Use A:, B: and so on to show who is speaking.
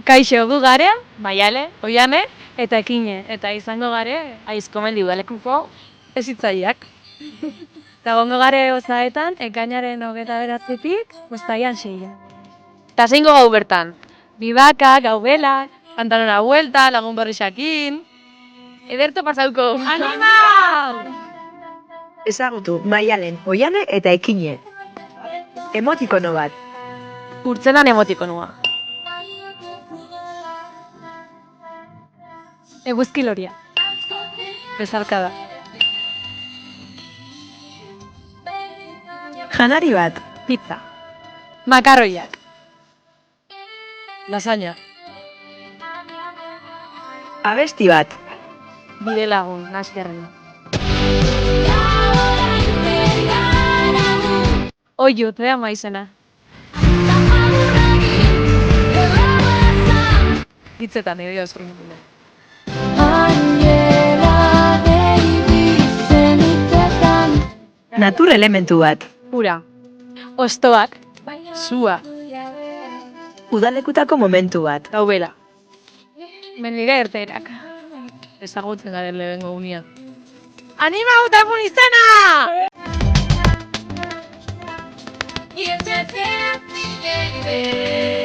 A: Kaixo, gu gare,
B: Maiale,
A: Oiane, eta Ekine, eta izango gare,
B: Aizkomendi udalekuko
A: hezitzaileak. Eta gongo gare ozaetan, ekainaren 29tik, uztailan 6.
B: eta zeingo gau bertan.
A: Bibaka, gaubelak, pantalona buelta, lagun berrixakin.
B: Ederto pasauko.
A: Anima!
C: Ezagutu Maialen, Oiane eta Ekine. Emotikono bat.
B: Kurtzelan emotikonua.
A: Eguzkiloria. Bezarkada.
C: Janari bat.
A: Pizza. Makarroiak.
B: Lasaña.
C: Abesti bat.
B: Bide lagun, naskerren.
A: Oiu, zea maizena.
B: Hitzetan, edo eskurrentzune.
C: Natur elementu bat.
A: Ura. Ostoak.
B: Sua.
C: Udalekutako momentu bat.
B: Gaubela.
A: Mendiga erterak.
B: Ezagutzen garen lehengo unia.
A: Anima utabun izena!
D: You just can't